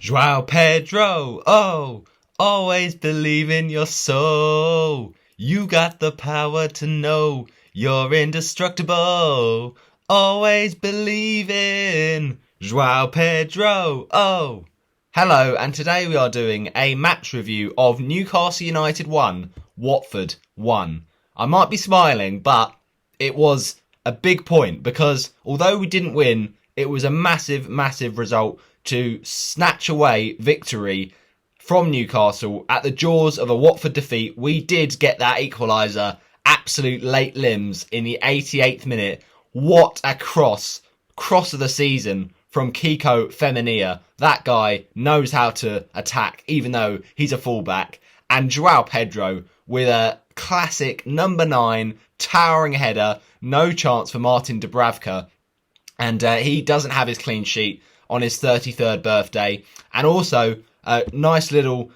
João Pedro, oh, always believe in your soul. You got the power to know you're indestructible. Always believe in João Pedro, oh. Hello, and today we are doing a match review of Newcastle United 1, Watford 1. I might be smiling, but it was a big point because although we didn't win, it was a massive, massive result to snatch away victory from Newcastle at the jaws of a Watford defeat. We did get that equaliser, absolute late limbs in the 88th minute. What a cross of the season from Kiko Femenia. That guy knows how to attack, even though he's a fullback. And João Pedro with a classic number 9 towering header, no chance for Martin Dubravka. And he doesn't have his clean sheet on his 33rd birthday. And also a nice little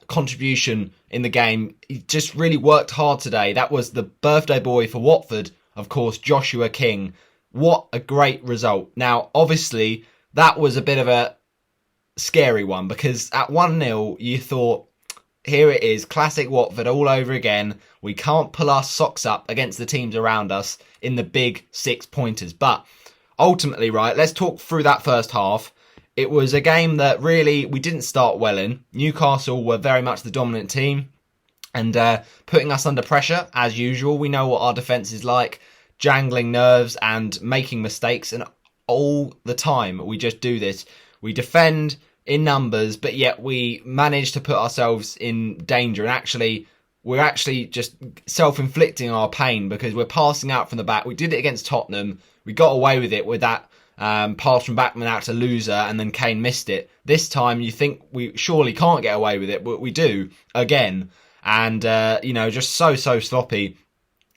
contribution in the game. He just really worked hard today. That was the birthday boy for Watford, of course, Joshua King. What a great result. Now, obviously, that was a bit of a scary one because at 1-0, you thought, here it is, classic Watford all over again. We can't pull our socks up against the teams around us in the big 6-pointers. But ultimately, right, let's talk through that first half. It was a game that really we didn't start well in. Newcastle were very much the dominant team and putting us under pressure as usual. We know what our defence is like, jangling nerves and making mistakes, and all the time we just do this. We defend in numbers, but yet we manage to put ourselves in danger, and we're actually just self-inflicting our pain because we're passing out from the back. We did it against Tottenham. We got away with it with that pass from Backman out to Loser, and then Kane missed it. This time you think we surely can't get away with it, but we do again. And, just so sloppy.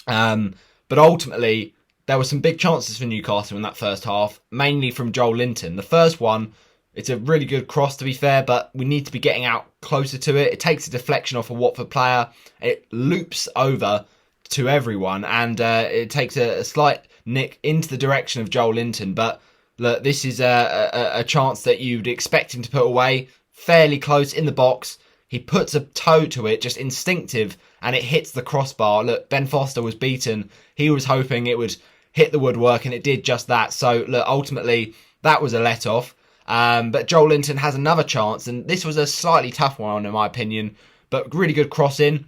But ultimately, there were some big chances for Newcastle in that first half, mainly from Joel Linton. The first one, it's a really good cross to be fair, but we need to be getting out closer to it. It takes a deflection off a Watford player. It loops over to everyone, and it takes a slight nick into the direction of Joel Linton. But look, this is a chance that you'd expect him to put away, fairly close in the box. He puts a toe to it, just instinctive, and it hits the crossbar. Look, Ben Foster was beaten. He was hoping it would hit the woodwork, and it did just that. So, look, ultimately, that was a let-off. But Joel Linton has another chance, and this was a slightly tough one, in my opinion, but really good cross-in.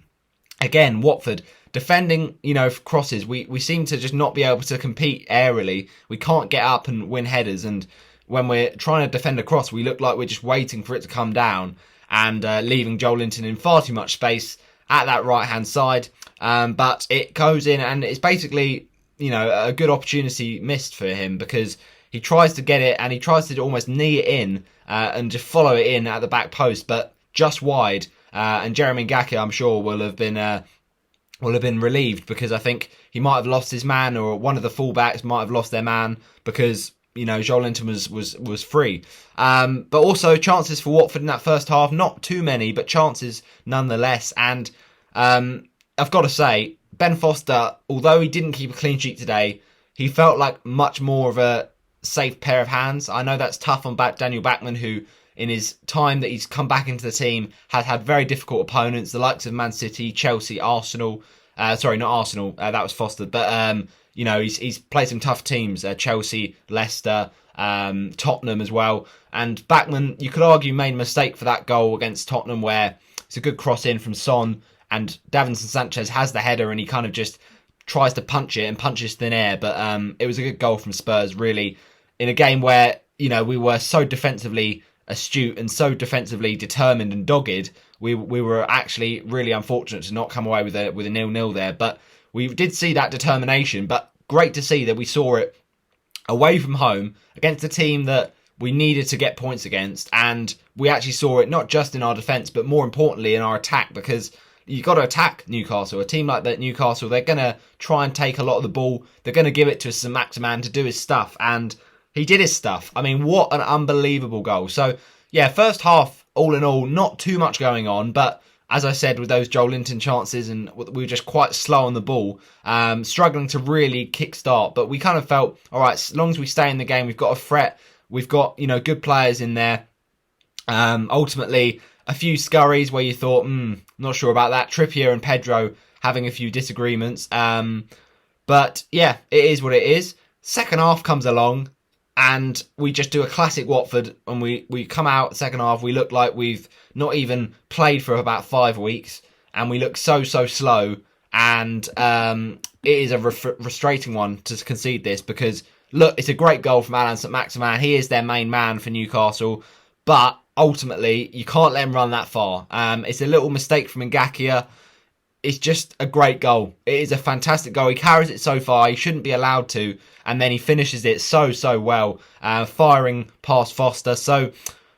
Again, Watford defending, crosses. We seem to just not be able to compete aerially. We can't get up and win headers, and when we're trying to defend a cross, we look like we're just waiting for it to come down and leaving Joel Linton in far too much space at that right-hand side. But it goes in, and it's basically, a good opportunity missed for him because he tries to get it, and he tries to almost knee it in and just follow it in at the back post, but just wide. And Jeremy Ngaka, I'm sure, will have been relieved because I think he might have lost his man, or one of the fullbacks might have lost their man because Joel Linton was free. But also chances for Watford in that first half, not too many, but chances nonetheless. And I've got to say, Ben Foster, although he didn't keep a clean sheet today, he felt like much more of a safe pair of hands. I know that's tough on Daniel Backman, who in his time that he's come back into the team has had very difficult opponents, the likes of Man City, Chelsea, Arsenal. Sorry, not Arsenal. That was Foster. But, he's played some tough teams. Chelsea, Leicester, Tottenham as well. And Backman, you could argue, made a mistake for that goal against Tottenham where it's a good cross in from Son and Davinson Sanchez has the header and he kind of just tries to punch it and punches thin air. But it was a good goal from Spurs, really, in a game where, we were so defensively astute and so defensively determined and dogged. We were actually really unfortunate to not come away with a 0-0 there, but we did see that determination. But great to see that we saw it away from home against a team that we needed to get points against, and we actually saw it not just in our defence but more importantly in our attack, because you've got to attack Newcastle. A team like that, Newcastle, they're going to try and take a lot of the ball. They're going to give it to Saint-Maximin to do his stuff, and he did his stuff. I mean, what an unbelievable goal. So, yeah, first half, all in all, not too much going on. But as I said, with those Joel Linton chances, and we were just quite slow on the ball, struggling to really kick-start. But we kind of felt, all right, as long as we stay in the game, we've got a threat. We've got, good players in there. Ultimately, a few scurries where you thought, not sure about that. Trippier and Pedro having a few disagreements. But yeah, it is what it is. Second half comes along and we just do a classic Watford, and we come out second half, we look like we've not even played for about 5 weeks, and we look so slow, and it is a frustrating one to concede this, because look, it's a great goal from Alan St-Maximin. He is their main man for Newcastle, but ultimately you can't let him run that far. It's a little mistake from Ngakia. It's just a great goal. It is a fantastic goal. He carries it so far. He shouldn't be allowed to. And then he finishes it so well, firing past Foster. So,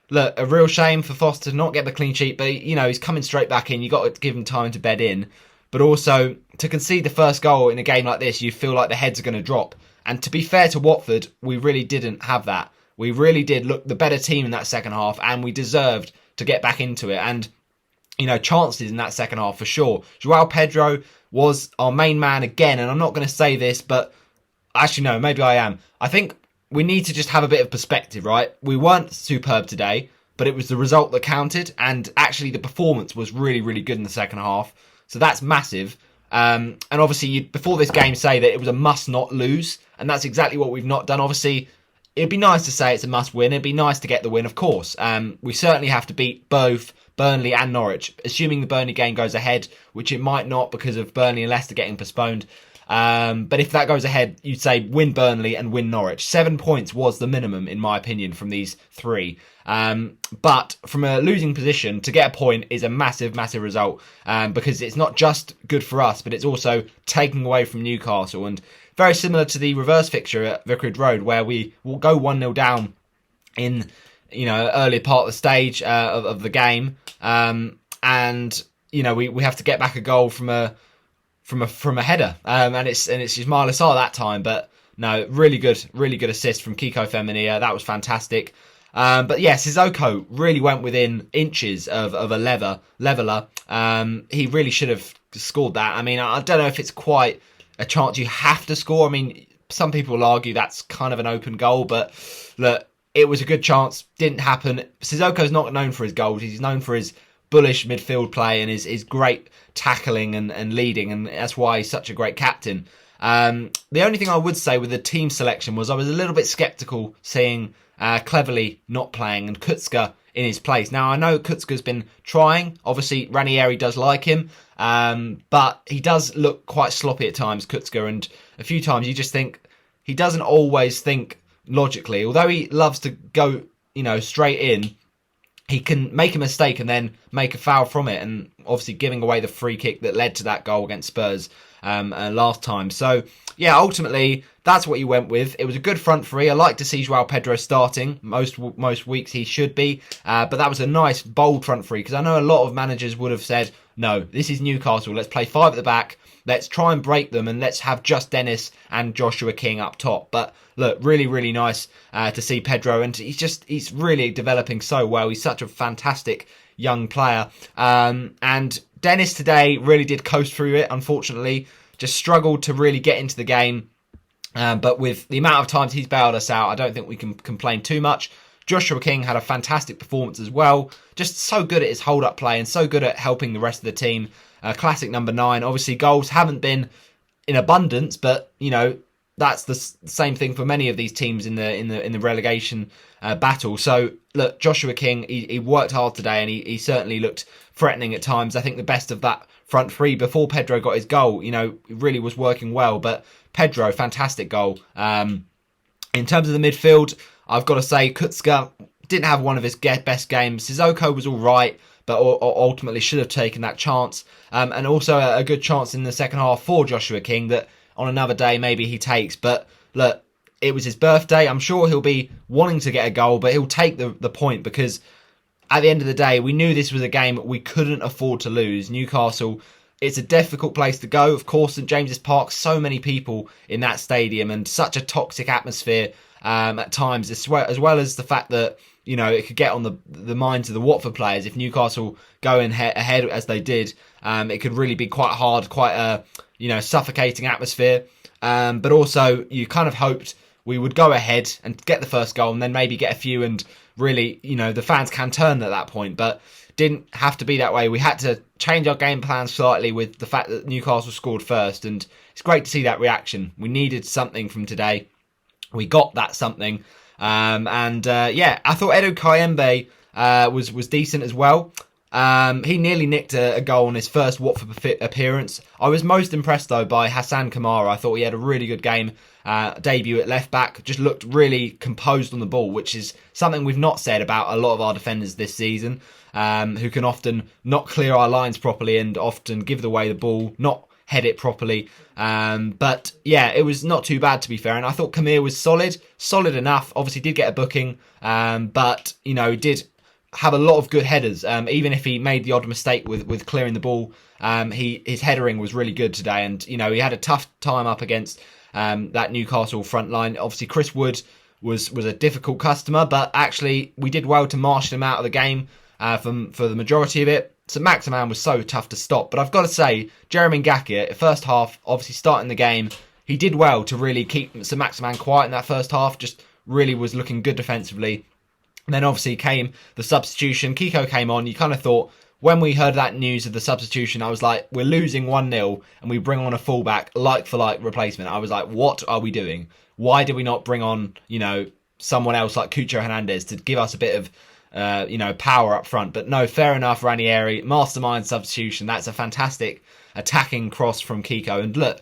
look, a real shame for Foster to not get the clean sheet. But, he's coming straight back in. You've got to give him time to bed in. But also, to concede the first goal in a game like this, you feel like the heads are going to drop. And to be fair to Watford, we really didn't have that. We really did look the better team in that second half. And we deserved to get back into it. And chances in that second half for sure. João Pedro was our main man again, and I'm not going to say this, but actually no, maybe I am. I think we need to just have a bit of perspective, right? We weren't superb today, but it was the result that counted, and actually the performance was really good in the second half, so that's massive. And obviously, before this game, say that it was a must not lose, and that's exactly what we've not done. Obviously, it'd be nice to say it's a must win. It'd be nice to get the win, of course. We certainly have to beat both Burnley and Norwich, assuming the Burnley game goes ahead, which it might not because of Burnley and Leicester getting postponed. But if that goes ahead, you'd say win Burnley and win Norwich. 7 points was the minimum, in my opinion, from these three. But from a losing position, to get a point is a massive result, because it's not just good for us, but it's also taking away from Newcastle. And very similar to the reverse fixture at Vicarage Road, where we will go 1-0 down in early part of the stage of the game, and we have to get back a goal from a header, and it's Ismail Assar that time. But no, really good assist from Kiko Femenia. That was fantastic. But yeah, Sissoko really went within inches of a leveler. He really should have scored that. I mean, I don't know if it's quite a chance you have to score. I mean, some people will argue that's kind of an open goal, but look, it was a good chance. Didn't happen. Sissoko's not known for his goals. He's known for his bullish midfield play and his great tackling and leading, and that's why he's such a great captain. The only thing I would say with the team selection was I was a little bit sceptical seeing Cleverley not playing and Kutska in his place. Now, I know Kutska's been trying. Obviously, Ranieri does like him, but he does look quite sloppy at times, Kutska, and a few times you just think he doesn't always think logically. Although he loves to go, straight in, he can make a mistake and then make a foul from it, and obviously giving away the free kick that led to that goal against Spurs last time. So, yeah, ultimately, that's what you went with. It was a good front three. I like to see João Pedro starting. Most weeks he should be. But that was a nice, bold front three, because I know a lot of managers would have said, no, this is Newcastle. Let's play 5 at the back. Let's try and break them, and let's have just Dennis and Joshua King up top. But look, really nice to see Pedro, and he's really developing so well. He's such a fantastic young player. And Dennis today really did coast through it, unfortunately. Just struggled to really get into the game. But with the amount of times he's bailed us out, I don't think we can complain too much. Joshua King had a fantastic performance as well. Just so good at his hold-up play and so good at helping the rest of the team. Classic number 9. Obviously, goals haven't been in abundance, but, that's the same thing for many of these teams in the relegation battle. So, look, Joshua King, he worked hard today, and he certainly looked threatening at times. I think the best of that front three before Pedro got his goal, really was working well. But Pedro, fantastic goal. In terms of the midfield, I've got to say, Kutska didn't have one of his best games. Sissoko was all right, but ultimately should have taken that chance. And also a good chance in the second half for Joshua King that on another day maybe he takes. But look, it was his birthday. I'm sure he'll be wanting to get a goal, but he'll take the point, because at the end of the day, we knew this was a game we couldn't afford to lose. Newcastle, it's a difficult place to go. Of course, St James's Park, so many people in that stadium and such a toxic atmosphere at times, as well as the fact that, it could get on the minds of the Watford players. If Newcastle go in ahead as they did, it could really be quite hard, quite a, suffocating atmosphere. But also, you kind of hoped we would go ahead and get the first goal and then maybe get a few and really, the fans can turn at that point, but didn't have to be that way. We had to change our game plan slightly with the fact that Newcastle scored first, and it's great to see that reaction. We needed something from today. We got that something. I thought Edo Kayembe was decent as well. He nearly nicked a goal on his first Watford appearance. I was most impressed, though, by Hassan Kamara. I thought he had a really good game. Debut at left back, just looked really composed on the ball, which is something we've not said about a lot of our defenders this season, who can often not clear our lines properly and often give away the ball, not head it properly. But yeah, it was not too bad, to be fair. And I thought Kamir was solid enough. Obviously did get a booking, but he did have a lot of good headers. Even if he made the odd mistake with clearing the ball, his headering was really good today. And he had a tough time up against that Newcastle front line. Obviously Chris Wood was a difficult customer, but actually we did well to marshal him out of the game for the majority of it. St Maximin was so tough to stop. But I've got to say, Jeremy Ngakia, first half, obviously starting the game, he did well to really keep St Maximin quiet in that first half, just really was looking good defensively. And then obviously came the substitution. Kiko came on. You kind of thought, when we heard that news of the substitution, I was like, we're losing 1-0 and we bring on a fullback, like-for-like replacement. I was like, what are we doing? Why did we not bring on, someone else like Cucho Hernandez to give us a bit of power up front? But no, fair enough, Ranieri, mastermind substitution. That's a fantastic attacking cross from Kiko. And look,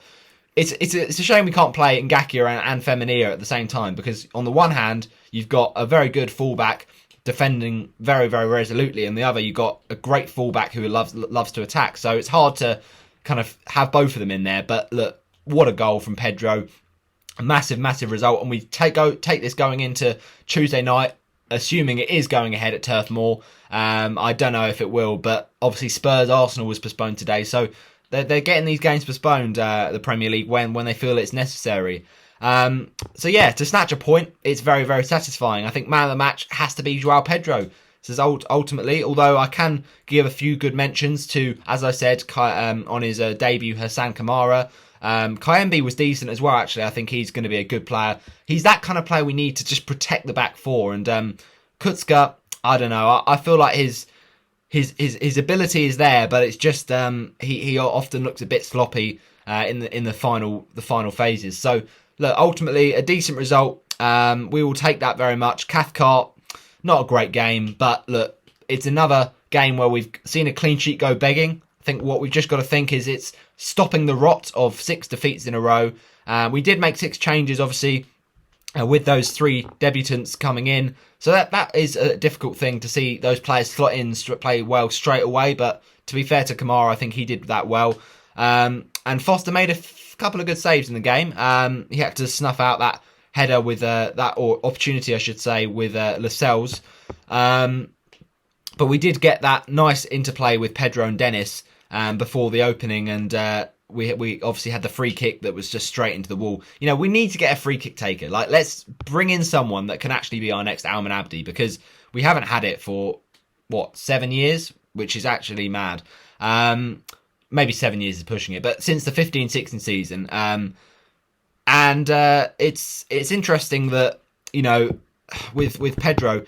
it's a shame we can't play Ngakia and Feminina at the same time, because on the one hand, you've got a very good fullback defending very, very resolutely, and the other, you've got a great fullback who loves to attack. So it's hard to kind of have both of them in there. But look, what a goal from Pedro. A massive result. And we take this going into Tuesday night, assuming it is going ahead at Turf Moor. I don't know if it will, but obviously Spurs-Arsenal was postponed today, so they're getting these games postponed, the Premier League, when they feel it's necessary. To snatch a point, it's very, very satisfying. I think man of the match has to be João Pedro. This is ultimately, although I can give a few good mentions to, as I said, on his debut, Hassan Kamara. Kayembe was decent as well, actually. I think he's going to be a good player. He's that kind of player we need to just protect the back four. And Kutzka, I don't know. I feel like his ability is there, but it's just he often looks a bit sloppy in the final phases. So look, ultimately a decent result. We will take that very much. Cathcart, not a great game, but look, it's another game where we've seen a clean sheet go begging. I think what we've just got to think is it's stopping the rot of 6 defeats in a row. We did make 6 changes, obviously, with those 3 debutants coming in. So that is a difficult thing to see those players slot in, play well straight away. But to be fair to Kamara, I think he did that well. And Foster made a couple of good saves in the game. He had to snuff out that header with or opportunity, I should say, with Lascelles. But we did get that nice interplay with Pedro and Dennis before the opening, and we obviously had the free kick that was just straight into the wall. We need to get a free kick taker. Like, let's bring in someone that can actually be our next Alman Abdi, because we haven't had it for 7 years, which is actually mad. Maybe 7 years is pushing it, but since the 15-16 season. And it's interesting that with Pedro,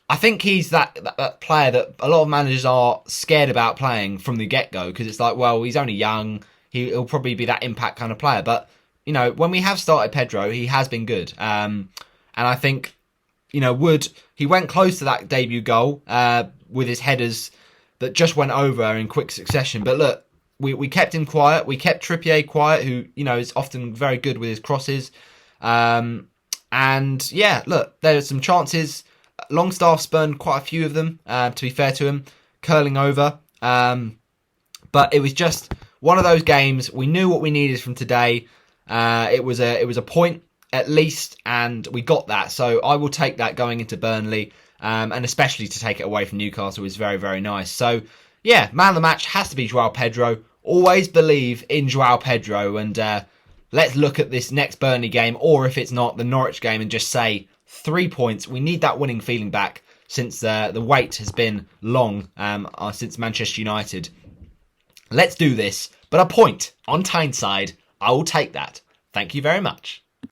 I think he's that player that a lot of managers are scared about playing from the get-go, because it's like, well, he's only young. He'll probably be that impact kind of player. But, when we have started Pedro, he has been good. And I think, Wood, he went close to that debut goal with his headers that just went over in quick succession. But look, we kept him quiet. We kept Trippier quiet, who, is often very good with his crosses. And, yeah, look, there are some chances. Longstaff spurned quite a few of them, to be fair to him, curling over. But it was just one of those games. We knew what we needed from today. It was a point at least, and we got that. So I will take that going into Burnley, and especially to take it away from Newcastle is very, very nice. So yeah, man of the match has to be João Pedro. Always believe in João Pedro, and let's look at this next Burnley game, or if it's not, the Norwich game, and just say 3 points. We need that winning feeling back, since the wait has been long since Manchester United. Let's do this. But a point on Tyneside, I will take that. Thank you very much.